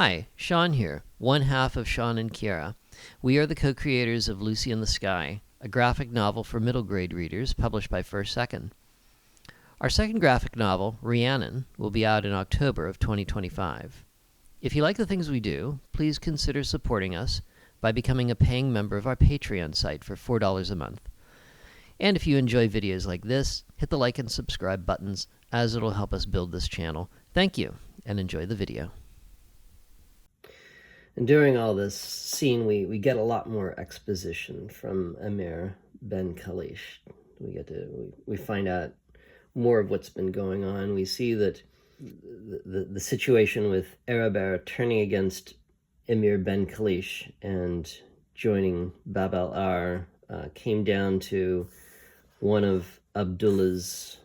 Hi, Sean here, one half of Sean and Kiara. We are the co-creators of Lucy in the Sky, a graphic novel for middle grade readers published by First Second. Our second graphic novel, Rhiannon, will be out in October of 2025. If you like the things we do, please consider supporting us by becoming a paying member of our Patreon site for $4 a month. And if you enjoy videos like this, hit the like and subscribe buttons, as it'll help us build this channel. Thank you, and enjoy the video. And during all this scene, we get a lot more exposition from Emir Ben Kalish. We find out more of what's been going on. We see that the situation with Araber turning against Emir Ben Kalish and joining Bab al-Ar came down to one of Abdullah's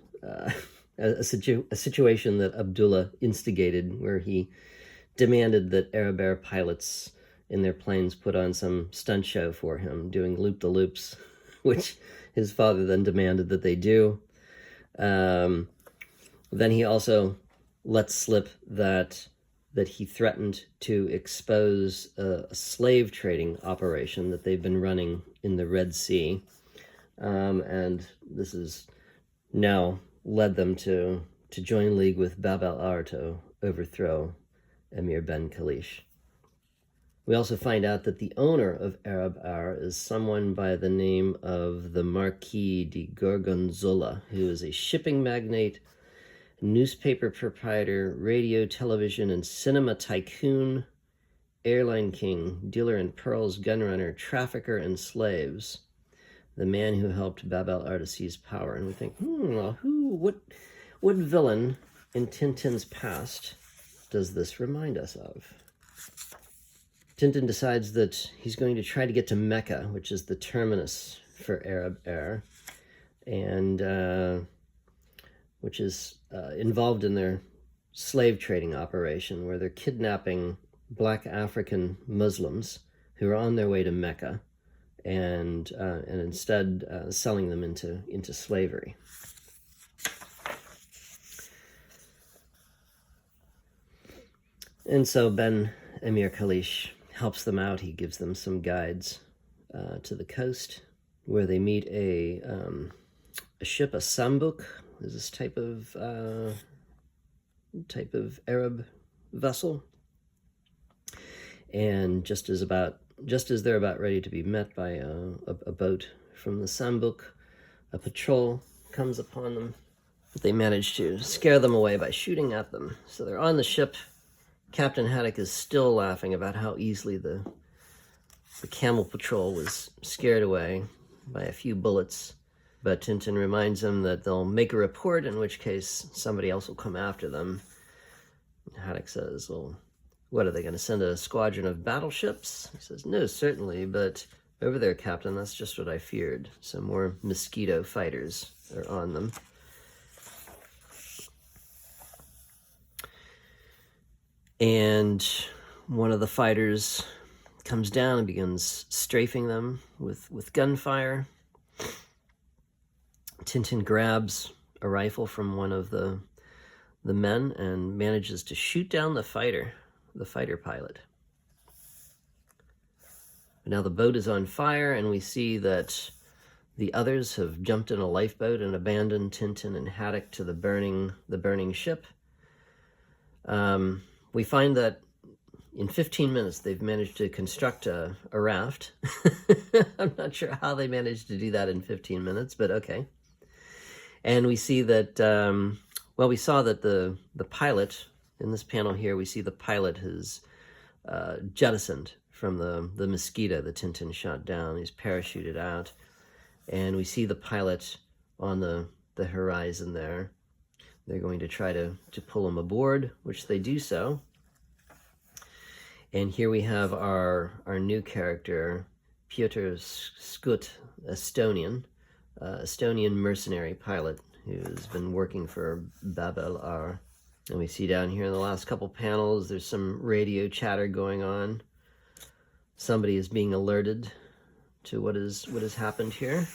a situation that Abdullah instigated, where he demanded that Araber pilots in their planes put on some stunt show for him, doing loop-the-loops, which his father then demanded that they do. Then he also let slip that he threatened to expose a slave trading operation that they've been running in the Red Sea. And this has now led them to join league with Bab al-Ar to overthrow Emir Ben Kalish. We also find out that the owner of Araber is someone by the name of the Marquis de Gorgonzola, who is a shipping magnate, newspaper proprietor, radio, television, and cinema tycoon, airline king, dealer in pearls, gunrunner, trafficker, and slaves. The man who helped Bab al-Ar to seize power. And we think, what villain in Tintin's past does this remind us of? Tintin decides that he's going to try to get to Mecca, which is the terminus for Araber, and which is involved in their slave trading operation, where they're kidnapping black African Muslims who are on their way to Mecca, and instead selling them into slavery. And so Emir Kalish helps them out. He gives them some guides to the coast, where they meet a ship, a sambuk, is this type of Arab vessel. And just as they're about ready to be met by a boat from the sambuk, a patrol comes upon them. But they manage to scare them away by shooting at them. So they're on the ship. Captain Haddock is still laughing about how easily the camel patrol was scared away by a few bullets. But Tintin reminds them that they'll make a report, in which case somebody else will come after them. Haddock says, well, what, are they going to send a squadron of battleships? He says, no, certainly, but over there, Captain, that's just what I feared. Some more mosquito fighters are on them. And one of the fighters comes down and begins strafing them with gunfire. Tintin grabs a rifle from one of the men and manages to shoot down the fighter pilot. But now the boat is on fire, and we see that the others have jumped in a lifeboat and abandoned Tintin and Haddock to the burning ship. We find that in 15 minutes they've managed to construct a raft. I'm not sure how they managed to do that in 15 minutes, but okay. And we see that, we saw that the pilot, in this panel here, we see the pilot has jettisoned from the mosquito that Tintin shot down. He's parachuted out. And we see the pilot on the horizon there. They're going to try to pull him aboard, which they do so. And here we have our new character, Piotr Skut, Estonian mercenary pilot who's been working for Bab al-Ar. And we see down here in the last couple panels, there's some radio chatter going on. Somebody is being alerted to what has happened here.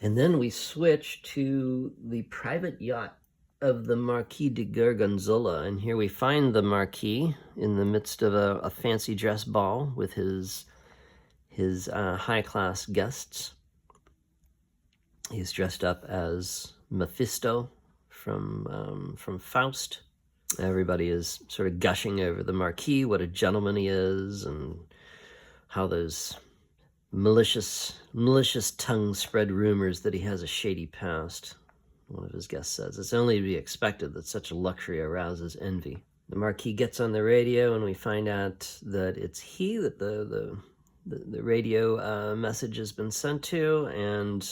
And then we switch to the private yacht of the Marquis de Gorgonzola, and here we find the Marquis in the midst of a fancy dress ball with his high-class guests. He's dressed up as Mephisto from Faust. Everybody is sort of gushing over the Marquis, what a gentleman he is, and how those malicious tongues spread rumors that he has a shady past. One of his guests says, "It's only to be expected that such a luxury arouses envy." The Marquis gets on the radio, and we find out that it's he that the radio message has been sent to, and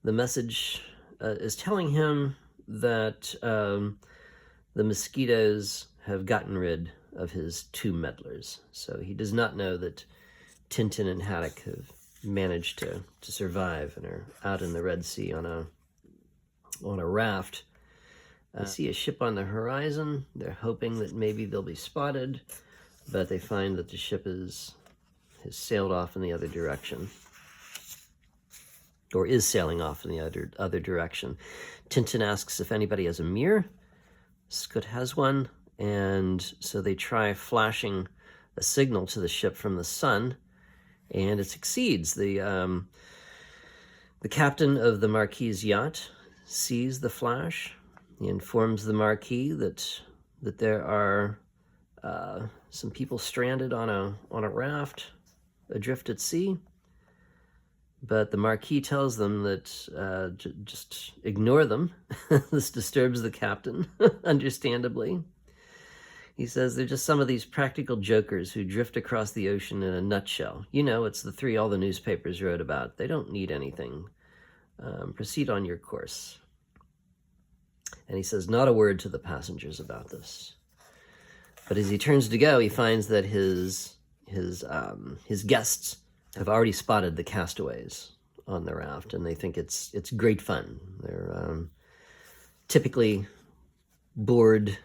the message is telling him that the mosquitoes have gotten rid of his two meddlers. So he does not know that Tintin and Haddock have managed to survive and are out in the Red Sea on a raft. They see a ship on the horizon. They're hoping that maybe they'll be spotted, but they find that the ship has sailed off in the other direction, or is sailing off in the other direction. Tintin asks if anybody has a mirror. Scout has one, and so they try flashing a signal to the ship from the sun, and it succeeds. The captain of the Marquis' yacht sees the flash. He informs the Marquis that there are some people stranded on a raft adrift at sea. But the Marquis tells them that just ignore them. This disturbs the captain, understandably. He says they're just some of these practical jokers who drift across the ocean in a nutshell. You know, it's the three all the newspapers wrote about. They don't need anything. Proceed on your course. And he says not a word to the passengers about this. But as he turns to go, he finds that his guests have already spotted the castaways on the raft, and they think it's great fun. They're typically bored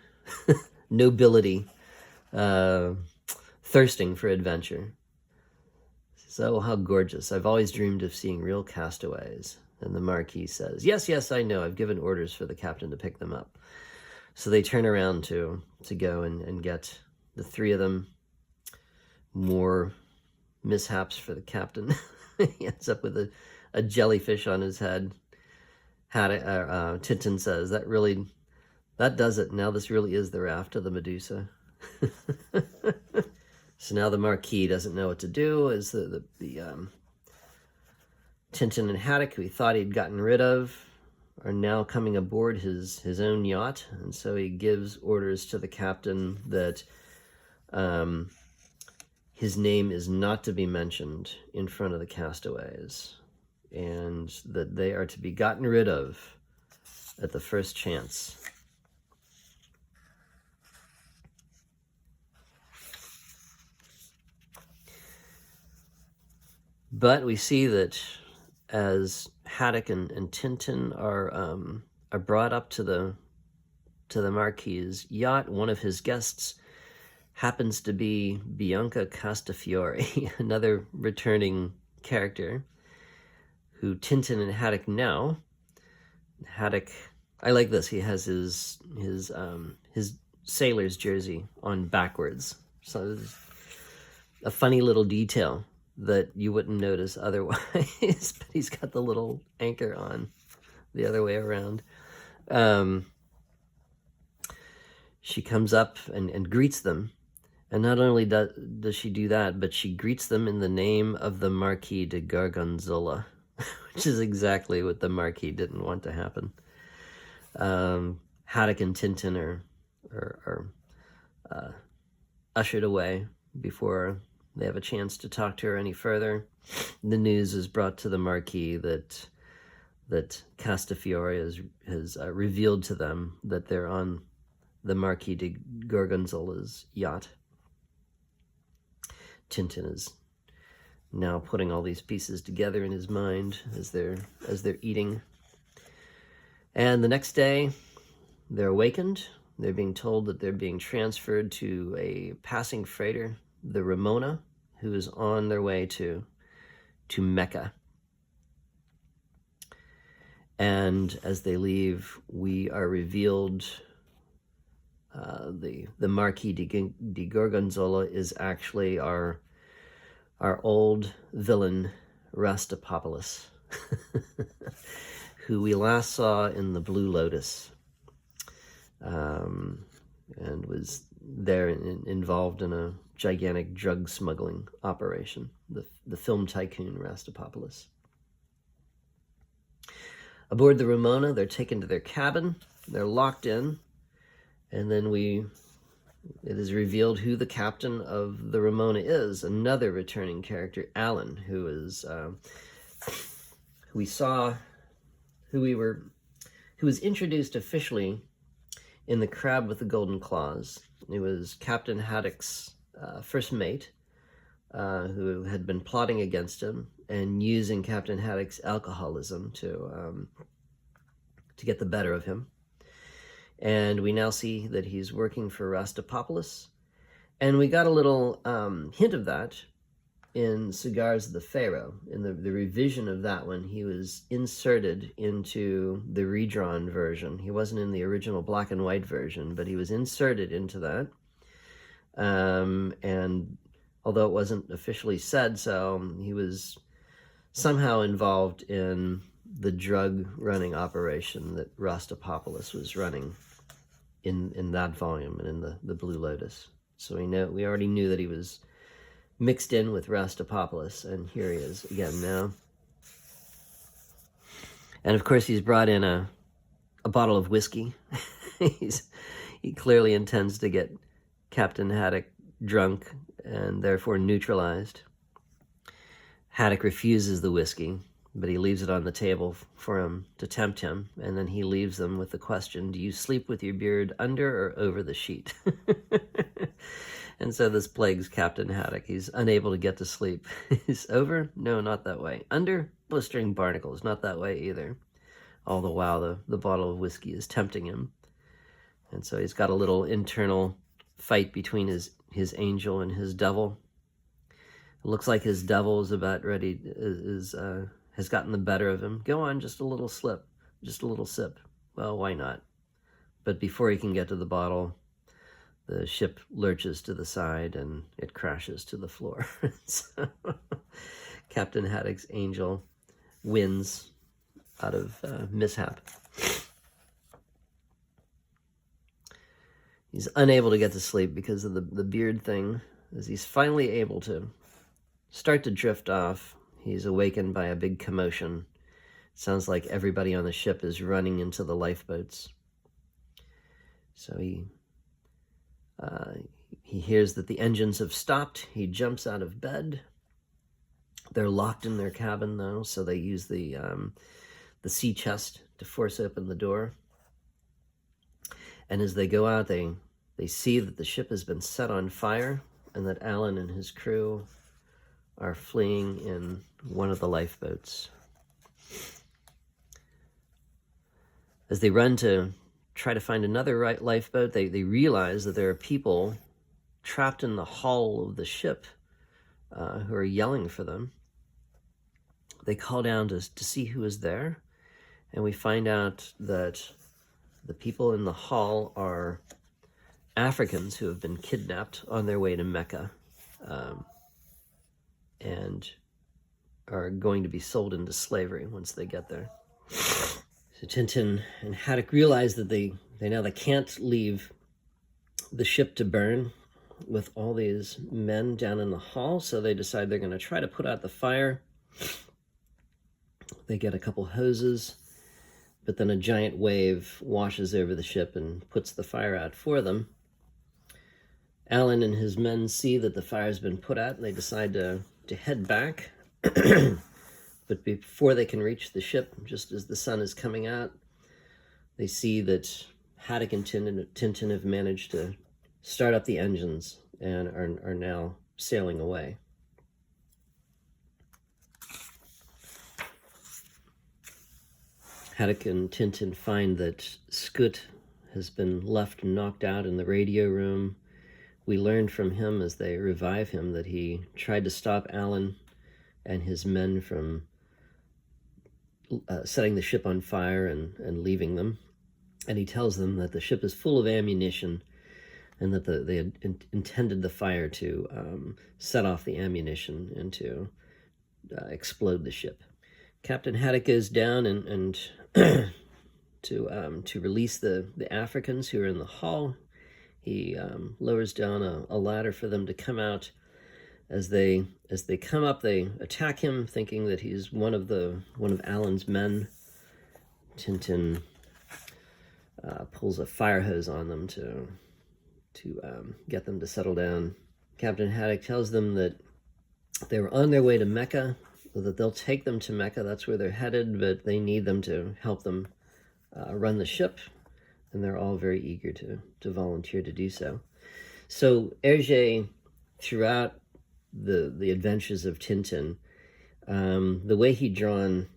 nobility, thirsting for adventure. So how gorgeous. I've always dreamed of seeing real castaways. And the Marquis says, yes, I know. I've given orders for the captain to pick them up. So they turn around to go and get the three of them. More mishaps for the captain. He ends up with a jellyfish on his head. Tintin says, that does it. Now this really is the raft of the Medusa. So now the Marquis doesn't know what to do, as the Tintin and Haddock, who he thought he'd gotten rid of, are now coming aboard his own yacht. And so he gives orders to the captain that his name is not to be mentioned in front of the castaways, and that they are to be gotten rid of at the first chance. But we see that as Haddock and Tintin are brought up to the Marquis' yacht, one of his guests happens to be Bianca Castafiore, another returning character who Tintin and Haddock know. Haddock, I like this. He has his sailor's jersey on backwards. So it's a funny little detail that you wouldn't notice otherwise, but he's got the little anchor on the other way around. She comes up and greets them. And not only does she do that, but she greets them in the name of the Marquis de Gorgonzola, which is exactly what the Marquis didn't want to happen. Haddock and Tintin are ushered away before they have a chance to talk to her any further. The news is brought to the Marquis that Castafiore has revealed to them that they're on the Marquis de Gorgonzola's yacht. Tintin is now putting all these pieces together in his mind as they're eating. And the next day, they're awakened. They're being told that they're being transferred to a passing freighter, the Ramona, who is on their way to Mecca. And as they leave, we are revealed the Marquis de Gorgonzola is actually our old villain, Rastapopoulos, who we last saw in the Blue Lotus, and was there involved in a gigantic drug smuggling operation, the film tycoon Rastapopoulos. Aboard the Ramona, they're taken to their cabin, they're locked in, and then it is revealed who the captain of the Ramona is, another returning character, Alan, who was introduced officially in The Crab with the Golden Claws. He was Captain Haddock's first mate, who had been plotting against him and using Captain Haddock's alcoholism to get the better of him. And we now see that he's working for Rastapopoulos. And we got a little hint of that in Cigars of the Pharaoh. In the revision of that one, he was inserted into the redrawn version. He wasn't in the original black and white version, but he was inserted into that. And although it wasn't officially said so, he was somehow involved in the drug running operation that Rastapopoulos was running in that volume and in the Blue Lotus. So we already knew that he was mixed in with Rastapopoulos, and here he is again now. And of course he's brought in a bottle of whiskey. He clearly intends to get Captain Haddock drunk and therefore neutralized. Haddock refuses the whiskey, but he leaves it on the table for him to tempt him, and then he leaves them with the question, do you sleep with your beard under or over the sheet? And so this plagues Captain Haddock. He's unable to get to sleep. He's over? No, not that way. Under? Blistering barnacles. Not that way either. All the while, the bottle of whiskey is tempting him. And so he's got a little internal fight between his angel and his devil. It looks like his devil is about ready, has gotten the better of him. Go on, just a little slip, just a little sip. Well, why not? But before he can get to the bottle, the ship lurches to the side and it crashes to the floor. So Captain Haddock's angel wins out of mishap. He's unable to get to sleep because of the beard thing. As he's finally able to start to drift off, he's awakened by a big commotion. It sounds like everybody on the ship is running into the lifeboats. So he hears that the engines have stopped. He jumps out of bed. They're locked in their cabin, though, so they use the sea chest to force open the door. And as they go out, they see that the ship has been set on fire and that Alan and his crew are fleeing in one of the lifeboats. As they run to try to find another lifeboat, they realize that there are people trapped in the hull of the ship who are yelling for them. They call down to see who is there, and we find out that the people in the hull are Africans who have been kidnapped on their way to Mecca, and are going to be sold into slavery once they get there. So Tintin and Haddock realize that they can't leave the ship to burn with all these men down in the hull, so they decide they're going to try to put out the fire. They get a couple hoses, but then a giant wave washes over the ship and puts the fire out for them. Alan and his men see that the fire's been put out, and they decide to head back. But before they can reach the ship, just as the sun is coming out, they see that Haddock and Tintin have managed to start up the engines and are now sailing away. Haddock and Tintin find that Scoot has been left knocked out in the radio room. We learn from him as they revive him that he tried to stop Alan and his men from setting the ship on fire and leaving them. And he tells them that the ship is full of ammunition and that they had intended the fire to set off the ammunition and to explode the ship. Captain Haddock goes down and to release the Africans who are in the hull. He lowers down a ladder for them to come out. As they come up, they attack him, thinking that he's one of Alan's men. Tintin pulls a fire hose on them to get them to settle down. Captain Haddock tells them that they were on their way to Mecca, that they'll take them to Mecca. That's where they're headed, but they need them to help them run the ship, and they're all very eager to volunteer to do so. So Herge, throughout the adventures of Tintin, the way he'd drawn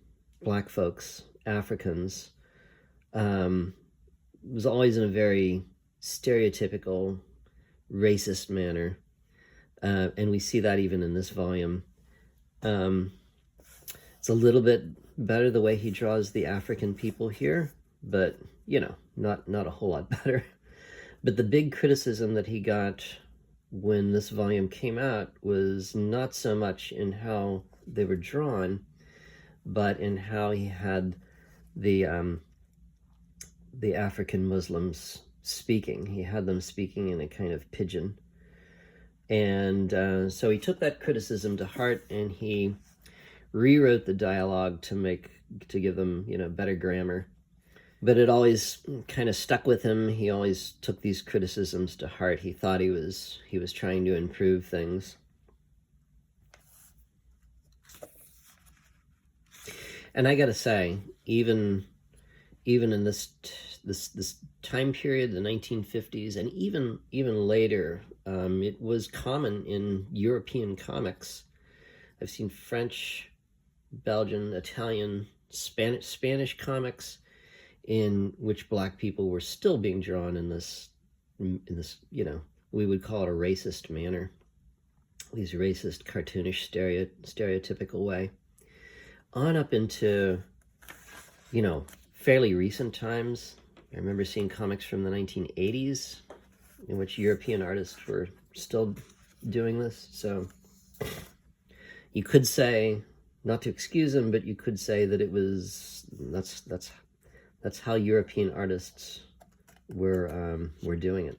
black folks, Africans, was always in a very stereotypical, racist manner, and we see that even in this volume. It's a little bit better the way he draws the African people here, but not a whole lot better. But the big criticism that he got when this volume came out was not so much in how they were drawn, but in how he had the African Muslims speaking. He had them speaking in a kind of pidgin. And so he took that criticism to heart, and he rewrote the dialogue to give them, better grammar. But it always kind of stuck with him. He always took these criticisms to heart. He thought he was trying to improve things. And I gotta say, even in this time period, the 1950s, and even later, it was common in European comics. I've seen French, Belgian, Italian, Spanish comics in which black people were still being drawn in this, we would call it a racist manner, these racist, cartoonish, stereotypical way, on up into, fairly recent times. I remember seeing comics from the 1980s in which European artists were still doing this. So you could say, not to excuse them, but you could say that that's how European artists were doing it.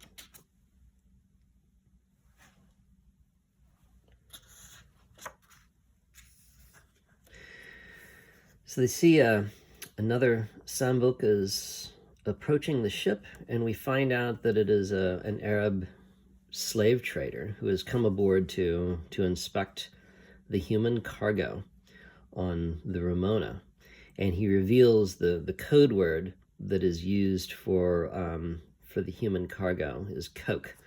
So they see another Sambuc is approaching the ship, and we find out that it is an Arab slave trader who has come aboard to inspect the human cargo on the Ramona. And he reveals the code word that is used for the human cargo is Coke,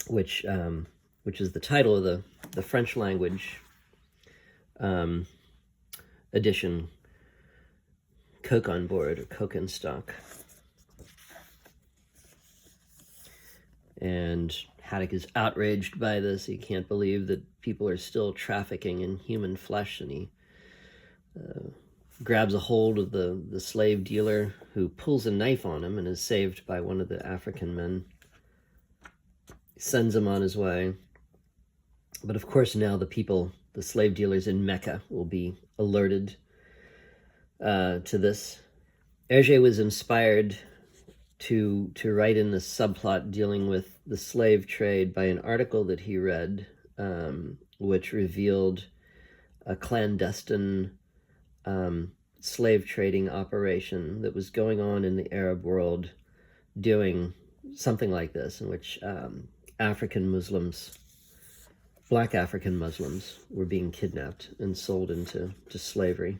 which is the title of the French language edition, Coke on board, or Coke in stock. And Haddock is outraged by this. He can't believe that people are still trafficking in human flesh, and he grabs a hold of the slave dealer, who pulls a knife on him and is saved by one of the African men. He sends him on his way. But of course now the slave dealers in Mecca will be alerted to this. Herge was inspired to write in this subplot dealing with the slave trade by an article that he read, which revealed a clandestine slave trading operation that was going on in the Arab world, doing something like this, in which black African Muslims were being kidnapped and sold into slavery.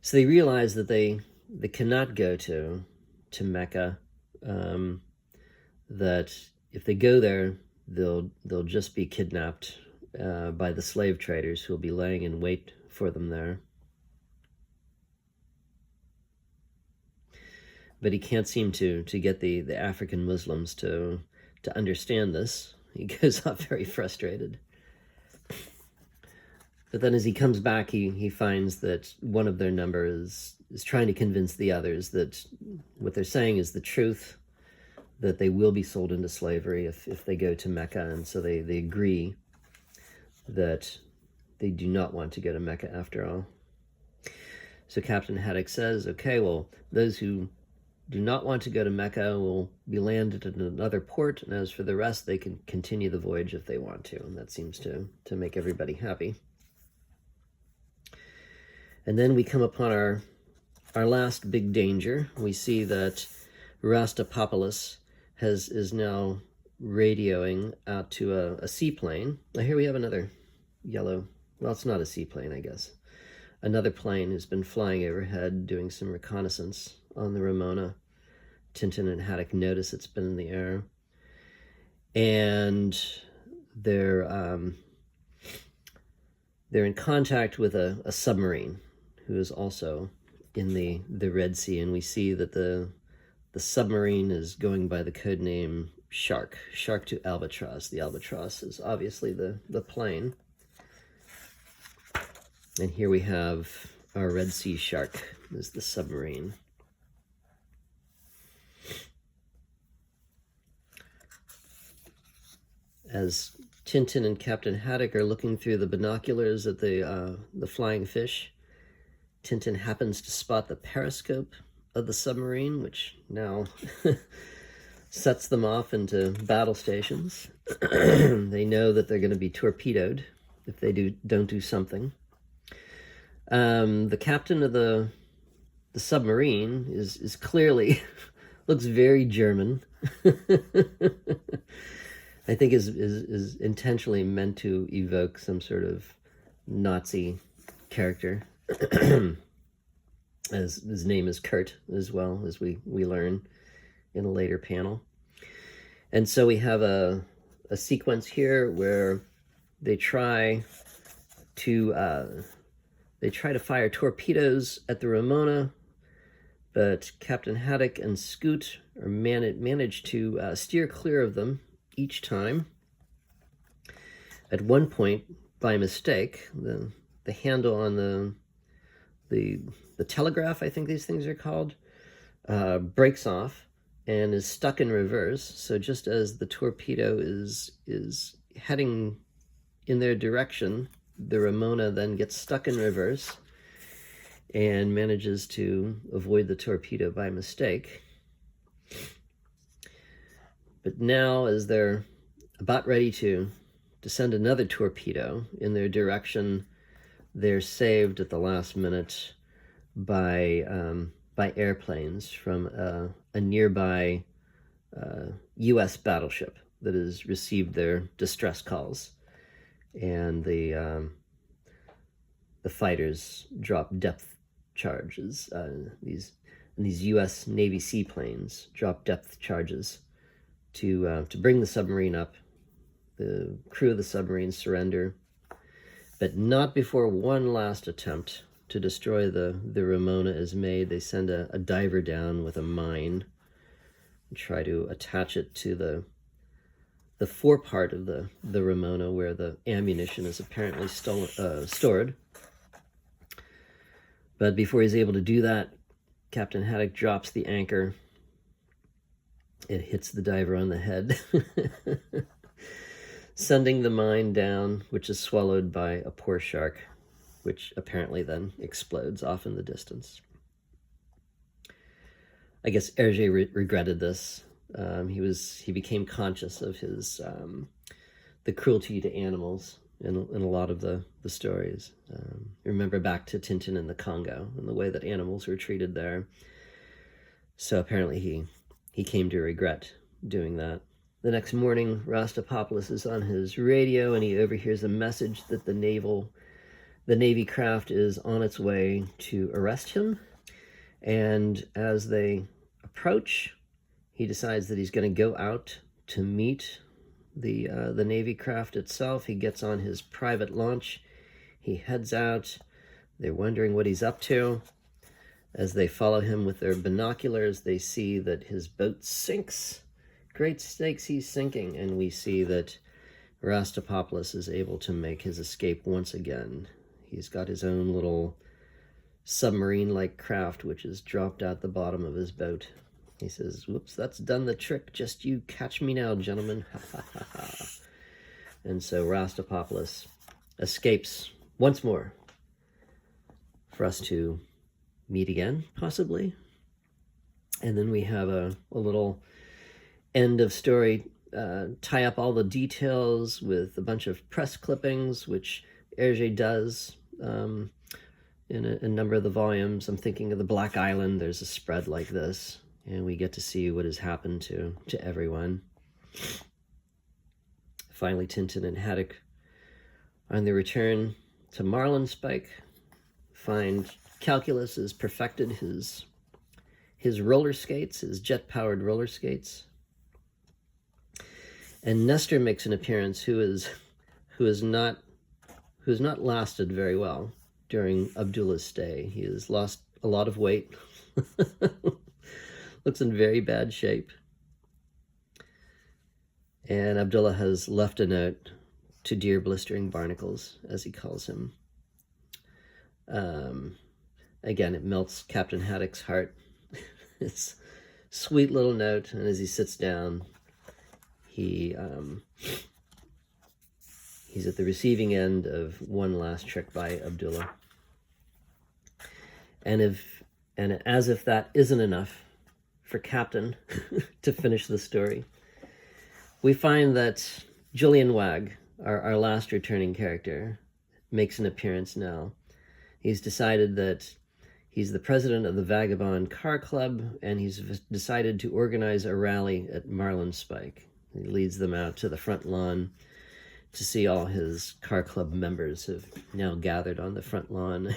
So they realize that they cannot go to Mecca, that if they go there, they'll just be kidnapped by the slave traders who will be laying in wait for them there. But he can't seem to get the African Muslims to understand this. He goes off very frustrated. But then as he comes back, he finds that one of their number is trying to convince the others that what they're saying is the truth, that they will be sold into slavery if they go to Mecca. And so they agree that they do not want to go to Mecca after all. So Captain Haddock says, okay, well, those who do not want to go to Mecca will be landed in another port, and as for the rest, they can continue the voyage if they want to. And that seems to make everybody happy. And then we come upon our last big danger. We see that Rastapopoulos is now radioing out to a seaplane. Now here we have another yellow, well, it's not a seaplane, I guess. Another plane has been flying overhead doing some reconnaissance on the Ramona. Tintin and Haddock notice it's been in the air. And they're in contact with a submarine who is also in the Red Sea, and we see that the submarine is going by the code name Shark to Albatross. The Albatross is obviously the plane. And here we have our Red Sea Shark is the submarine. As Tintin and Captain Haddock are looking through the binoculars at the flying fish, Tintin happens to spot the periscope of the submarine, which now sets them off into battle stations. They know that they're going to be torpedoed if they don't do something. The captain of the submarine is clearly looks very German. I think is intentionally meant to evoke some sort of Nazi character. As his name is Kurt, as well, as we learn in a later panel. And so we have a sequence here where they try to fire torpedoes at the Ramona, but Captain Haddock and Scoot are manage to steer clear of them each time. At one point, by mistake, the handle on the telegraph, I think these things are called, breaks off and is stuck in reverse. So just as the torpedo is heading in their direction, the Ramona then gets stuck in reverse and manages to avoid the torpedo by mistake. But now, as they're about ready to send another torpedo in their direction, they're saved at the last minute by airplanes from a nearby U.S. battleship that has received their distress calls, and the fighters drop depth charges. These U.S. Navy seaplanes drop depth charges to bring the submarine up. The crew of the submarine surrender, but not before one last attempt to destroy the Ramona is made. They send a diver down with a mine and try to attach it to the forepart of the Ramona where the ammunition is apparently stored. But before he's able to do that, Captain Haddock drops the anchor. It hits the diver on the head, sending the mine down, which is swallowed by a poor shark, which apparently then explodes off in the distance. I guess Herge regretted this. He became conscious of his the cruelty to animals in a lot of the stories. Remember back to Tintin in the Congo and the way that animals were treated there. So apparently he came to regret doing that. The next morning, Rastapopoulos is on his radio and he overhears a message that the Navy craft is on its way to arrest him. And as they approach, he decides that he's going to go out to meet the Navy craft itself. He gets on his private launch. He heads out. They're wondering what he's up to. As they follow him with their binoculars, they see that his boat sinks. Great stakes, he's sinking. And we see that Rastapopoulos is able to make his escape once again. He's got his own little submarine-like craft, which is dropped out the bottom of his boat. He says, "Whoops, that's done the trick. Just you catch me now, gentlemen." And so Rastapopoulos escapes once more for us to meet again, possibly. And then we have a little end of story, tie up all the details with a bunch of press clippings, which Herge does in a number of the volumes. I'm thinking of the Black Island. There's a spread like this, and we get to see what has happened to everyone. Finally, Tintin and Haddock, on their return to Marlinspike, find Calculus has perfected his roller skates, his jet-powered roller skates. And Nestor makes an appearance, who has not lasted very well during Abdullah's stay. He has lost a lot of weight, looks in very bad shape. And Abdullah has left a note to Dear Blistering Barnacles, as he calls him. Again, it melts Captain Haddock's heart. It's a sweet little note, and as he sits down, he's at the receiving end of one last trick by Abdullah. And as if that isn't enough for Captain to finish the story, we find that Julian Wag, our last returning character, makes an appearance now. He's decided that he's the president of the Vagabond Car Club, and he's decided to organize a rally at Marlinspike. He leads them out to the front lawn to see all his car club members have now gathered on the front lawn.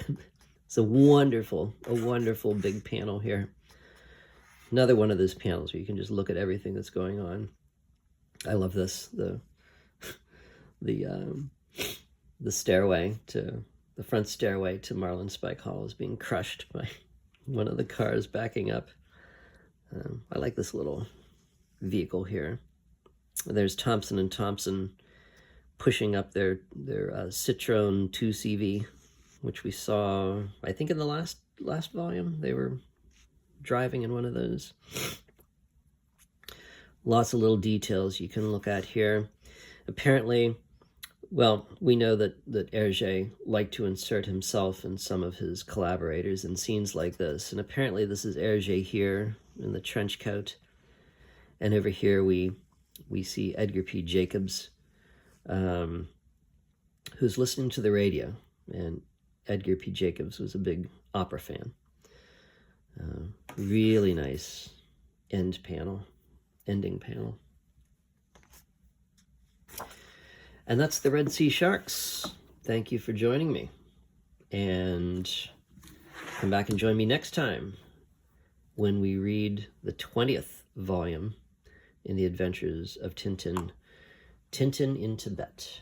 It's a wonderful big panel here. Another one of those panels where you can just look at everything that's going on. I love this. The stairway to the front stairway to Marlinspike Hall is being crushed by one of the cars backing up. I like this little vehicle here. There's Thompson and Thompson pushing up their Citroen 2CV, which we saw, I think, in the last volume. They were driving in one of those. Lots of little details you can look at here. Apparently, well, we know that Herge liked to insert himself and some of his collaborators in scenes like this. And apparently this is Herge here in the trench coat. And over here we see Edgar P. Jacobs, who's listening to the radio. And Edgar P. Jacobs was a big opera fan. Really nice ending panel. And that's the Red Sea Sharks. Thank you for joining me. And come back and join me next time when we read the 20th volume in the adventures of Tintin, Tintin in Tibet.